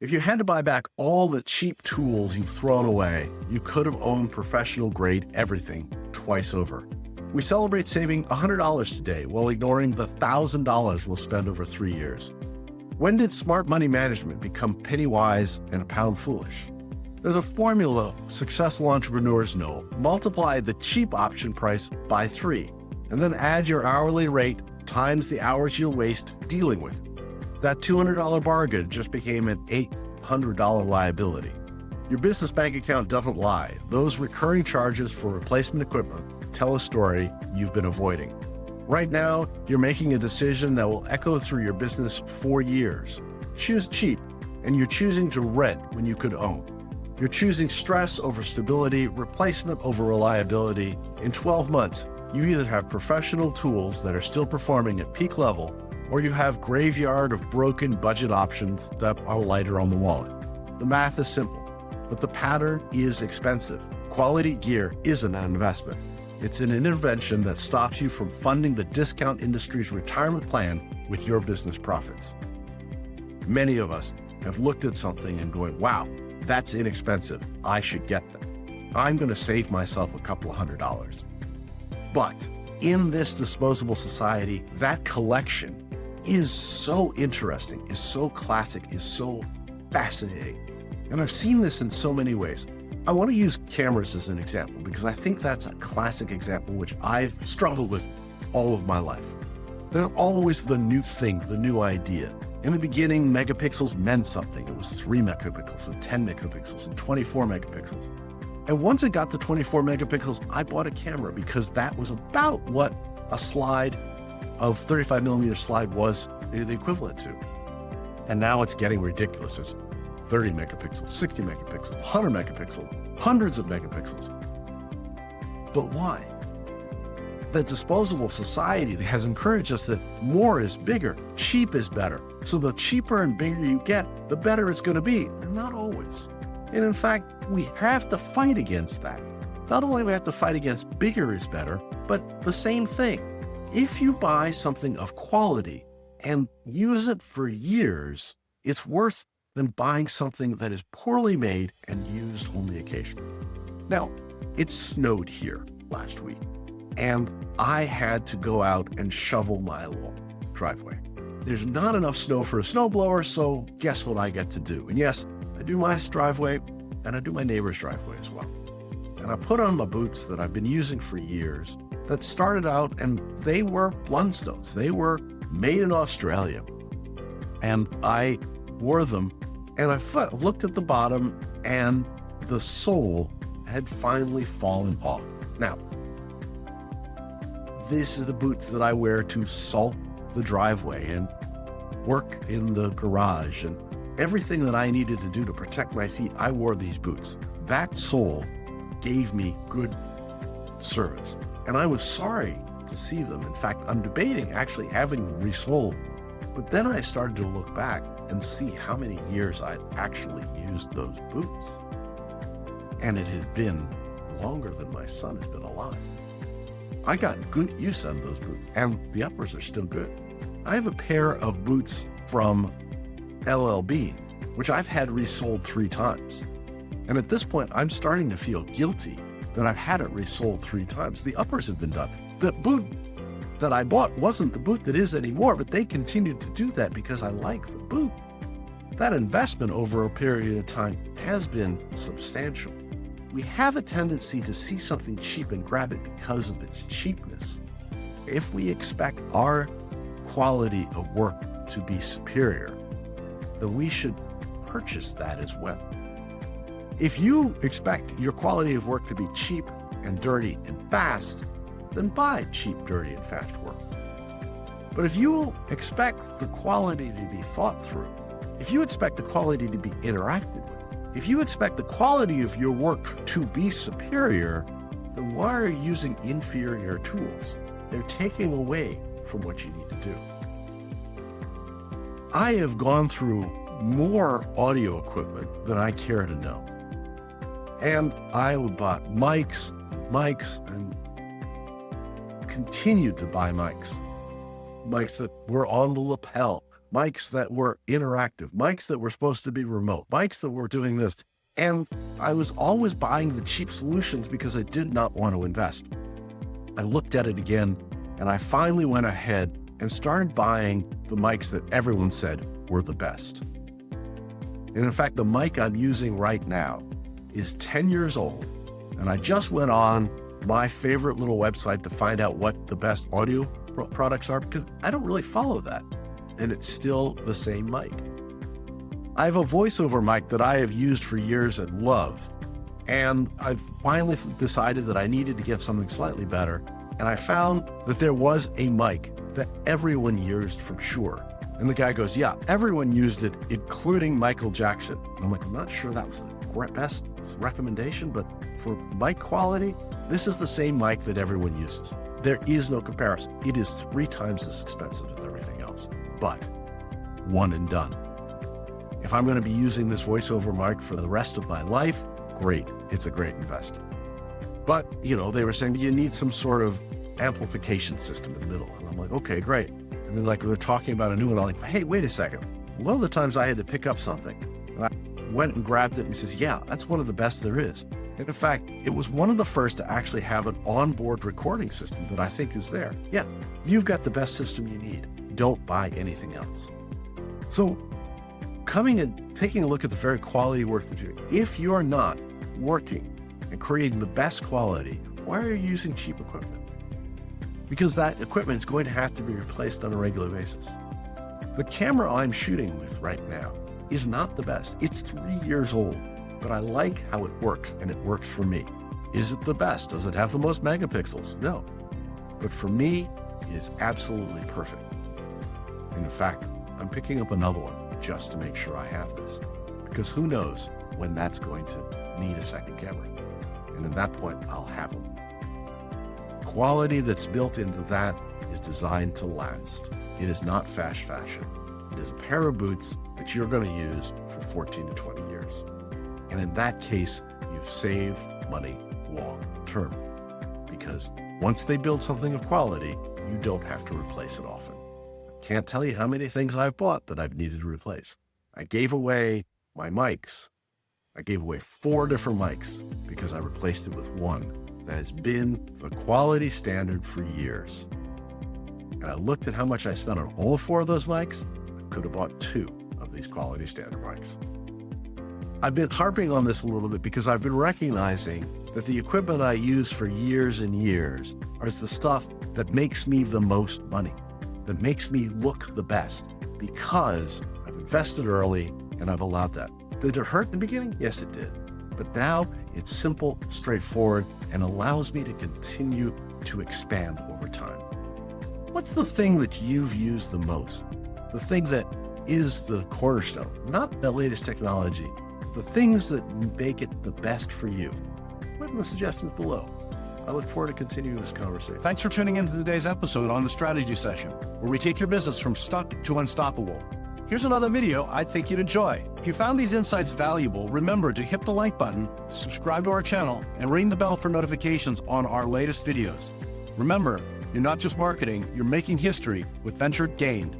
If you had to buy back all the cheap tools you've thrown away, you could have owned professional grade everything twice over. We celebrate saving $100 today while ignoring the $1,000 we'll spend over 3 years. When did smart money management become penny wise and a pound foolish? There's a formula successful entrepreneurs know. Multiply the cheap option price by 3, and then add your hourly rate times the hours you'll waste dealing with it. That $200 bargain just became an $800 liability. Your business bank account doesn't lie. Those recurring charges for replacement equipment tell a story you've been avoiding. Right now, you're making a decision that will echo through your business for years. Choose cheap, and you're choosing to rent when you could own. You're choosing stress over stability, replacement over reliability. In 12 months, you either have professional tools that are still performing at peak level, or you have graveyard of broken budget options that are lighter on the wallet. The math is simple, but the pattern is expensive. Quality gear isn't an investment. It's an intervention that stops you from funding the discount industry's retirement plan with your business profits. Many of us have looked at something and going, wow, that's inexpensive. I should get that. I'm going to save myself a couple of $100. But in this disposable society, that collection is so interesting, is so classic, is so fascinating. And I've seen this in so many ways. I want to use cameras as an example because I think that's a classic example which I've struggled with all of my life. They're always the new thing, the new idea. In the beginning, megapixels meant something. It was 3 megapixels and 10 megapixels and 24 megapixels. And once it got to 24 megapixels, I bought a camera because that was about what a slide of 35 millimeter slide was the equivalent to. And now it's getting ridiculous. It's 30 megapixels, 60 megapixels, 100 megapixels, hundreds of megapixels. But why? The disposable society has encouraged us that more is bigger, cheap is better. So the cheaper and bigger you get, the better it's going to be, and not always. And in fact, we have to fight against that. Not only do we have to fight against bigger is better, but the same thing. If you buy something of quality and use it for years, it's worse than buying something that is poorly made and used only occasionally. Now, it snowed here last week, and I had to go out and shovel my lawn driveway. There's not enough snow for a snowblower, so guess what I get to do? And yes, I do my driveway and I do my neighbor's driveway as well. And I put on my boots that I've been using for years that started out, and they were Blundstones. They were made in Australia. And I wore them, and I looked at the bottom, and the sole had finally fallen off. Now, this is the boots that I wear to salt the driveway and work in the garage, and everything that I needed to do to protect my feet, I wore these boots. That sole gave me good service, and I was sorry to see them. In fact, I'm debating actually having them resoled. But then I started to look back and see how many years I'd actually used those boots. And it had been longer than my son has been alive. I got good use out of those boots, and the uppers are still good. I have a pair of boots from LLB, which I've had resoled 3 times. And at this point, I'm starting to feel guilty that I've had it resoled 3 times. The uppers have been done. The boot that I bought wasn't the boot that is anymore, but they continued to do that because I like the boot. That investment over a period of time has been substantial. We have a tendency to see something cheap and grab it because of its cheapness. If we expect our quality of work to be superior, then we should purchase that as well. If you expect your quality of work to be cheap and dirty and fast, then buy cheap, dirty, and fast work. But if you expect the quality to be thought through, if you expect the quality to be interacted with, if you expect the quality of your work to be superior, then why are you using inferior tools? They're taking away from what you need to do. I have gone through more audio equipment than I care to know. And I bought mics, and continued to buy mics that were on the lapel, mics that were interactive, mics that were supposed to be remote, mics that were doing this. And I was always buying the cheap solutions because I did not want to invest. I looked at it again, and I finally went ahead and started buying the mics that everyone said were the best. And in fact, the mic I'm using right now is 10 years old. And I just went on my favorite little website to find out what the best audio products are, because I don't really follow that. And it's still the same mic. I have a voiceover mic that I have used for years and loved. And I've finally decided that I needed to get something slightly better. And I found that there was a mic that everyone used for sure. And the guy goes, yeah, everyone used it, including Michael Jackson. And I'm like, I'm not sure that was the best recommendation, but for mic quality, this is the same mic that everyone uses. There is no comparison. It is 3 times as expensive as everything else, but one and done. If I'm going to be using this voiceover mic for the rest of my life, great. It's a great investment. But, they were saying you need some sort of amplification system in the middle. And I'm like, okay, great. And then we were talking about a new one. I'm like, hey, wait a second. One of the times I had to pick up something, and I went and grabbed it and he says, yeah, that's one of the best there is. And in fact, it was one of the first to actually have an onboard recording system that I think is there. Yeah, you've got the best system you need. Don't buy anything else. So coming and taking a look at the very quality work that you're doing, if you're not working and creating the best quality, why are you using cheap equipment? Because that equipment is going to have to be replaced on a regular basis. The camera I'm shooting with right now is not the best. It's 3 years old, but I like how it works, and it works for me. Is it the best? Does it have the most megapixels? No. But for me, it is absolutely perfect. And in fact, I'm picking up another one just to make sure I have this, because who knows when that's going to need a second camera. And at that point, I'll have them. Quality that's built into that is designed to last. It is not fast fashion. It is a pair of boots that you're going to use for 14 to 20 years. And in that case, you've saved money long term, because once they build something of quality, you don't have to replace it often. I can't tell you how many things I've bought that I've needed to replace. I gave away my mics. I gave away 4 different mics because I replaced it with one that has been the quality standard for years. And I looked at how much I spent on all 4 of those mics. I could have bought 2 of these quality standard mics. I've been harping on this a little bit because I've been recognizing that the equipment I use for years and years is the stuff that makes me the most money, that makes me look the best, because I've invested early and I've allowed that. Did it hurt in the beginning? Yes, it did. But now it's simple, straightforward, and allows me to continue to expand over time. What's the thing that you've used the most? The thing that is the cornerstone, not the latest technology, the things that make it the best for you. Put in the suggestions below. I look forward to continuing this conversation. Thanks for tuning in to today's episode on the Strategy Session, where we take your business from stuck to unstoppable. Here's another video I think you'd enjoy. If you found these insights valuable, remember to hit the like button, subscribe to our channel, and ring the bell for notifications on our latest videos. Remember, you're not just marketing, you're making history with Venture Gained.